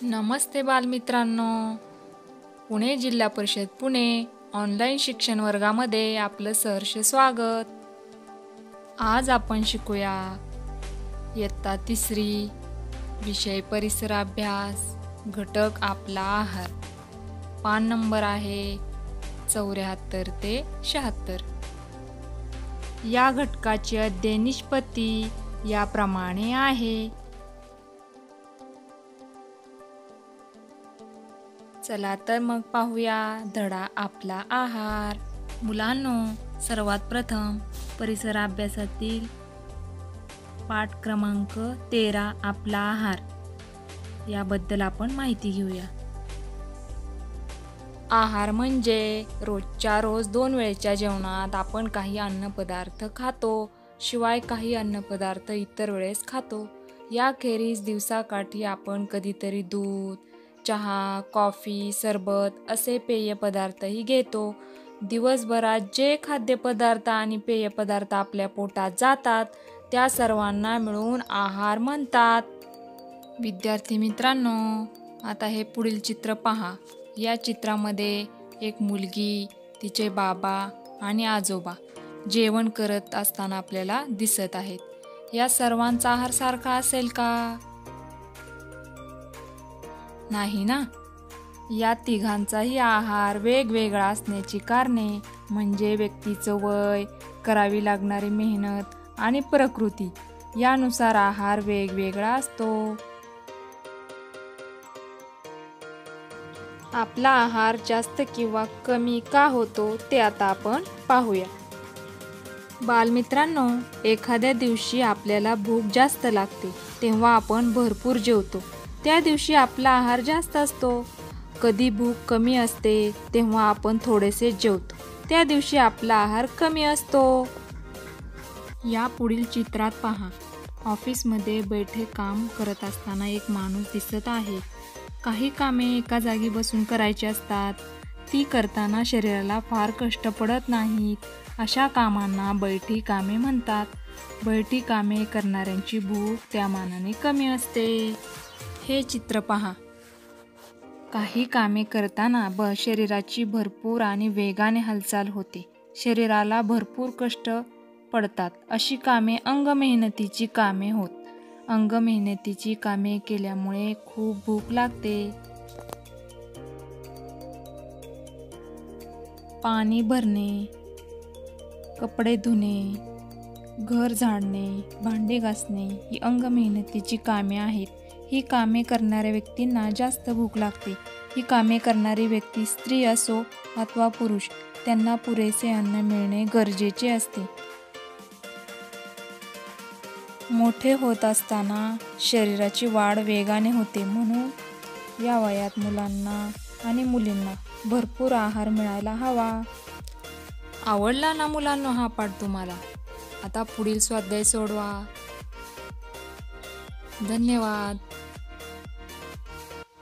नमस्ते बालमित्रांनो. पुणे जिल्हा परिषद पुणे ऑनलाईन शिक्षण वर्गामध्ये आपलं सहर्ष स्वागत. आज आपण शिकूया इयत्ता 3 विषय परिसर अभ्यास घटक आपला आहार. पान नंबर आहे 74 ते 76. या घटकाची अध्ययन निष्पत्ती याप्रमाणे आहे. चला तर मग पाहूया धडा आपला आहार. मुलांनो, सर्वात प्रथम परिसर अभ्यासातील पाठ क्रमांक 13 आपला आहार याबद्दल आपण माहिती घेऊया. आहार म्हणजे रोजच्या रोज 2 वेळेच्या जेवणात आपण काही अन्नपदार्थ खातो, शिवाय काही अन्नपदार्थ इतर वेळेस खातो. याखेरीज दिवसाकाठी आपण कधीतरी दूध, चहा, कॉफी, सरबत असे पेय पदार्थही घेतो. दिवसभरात जे खाद्यपदार्थ आणि पेय पदार्थ आपल्या पोटात जातात त्या सर्वांना मिळून आहार म्हणतात. विद्यार्थी मित्रांनो, आता हे पुढील चित्र पहा. या चित्रामध्ये एक मुलगी, तिचे बाबा आणि आजोबा जेवण करत असताना आपल्याला दिसत आहेत. या सर्वांचा आहार सारखा असेल का? नाही ना. या तिघांचाही आहार वेगवेगळा असण्याची कारणे म्हणजे व्यक्तीचं वय, करावी लागणारी मेहनत आणि प्रकृती यानुसार आहार वेगवेगळा असतो. आपला आहार जास्त किंवा कमी का होतो ते आता आपण पाहूया. बालमित्रांनो, एखाद्या दिवशी आपल्याला भूक जास्त लागते तेव्हा आपण भरपूर जेवतो. त्या दिवशी आपला आहार जास्त असतो. कधी भूक कमी असते तेव्हा आपण थोडेसे जेवतो. त्या दिवशी आपला आहार कमी असतो. या पुढील चित्रात पहा. ऑफिसमध्ये बैठे काम करत असताना एक माणूस दिसत आहे. काही कामे एका जागी बसून करायची असतात. ती करताना शरीराला फार कष्ट पडत नाहीत. अशा कामांना बैठी कामे म्हणतात. बैठी कामे करणाऱ्यांची भूक त्या मानाने कमी असते. हे चित्र पहा. काही कामे करताना शरीराची भरपूर आणि वेगाने हालचाल होते. शरीराला भरपूर कष्ट पडतात. अशी कामे अंगमेहनतीची कामे होत. अंगमेहनतीची कामे केल्यामुळे खूप भूक लागते. पाणी भरणे, कपडे धुणे, घर झाडणे, भांडे घासणे ही अंगमेहनतीची कामे आहेत. ही कामे करणाऱ्या व्यक्तींना जास्त भूक लागते. ही कामे करणारी व्यक्ती स्त्री असो अथवा पुरुष, त्यांना पुरेसे अन्न मिळणे गरजेचे असते. मोठे होत असताना शरीराची वाढ वेगाने होते, म्हणून या वयात मुलांना आणि मुलींना भरपूर आहार मिळायला हवा. आवडला ना मुलांनो हा पाठ तुम्हाला? आता पुढील स्वाध्याय सोडवा. धन्यवाद.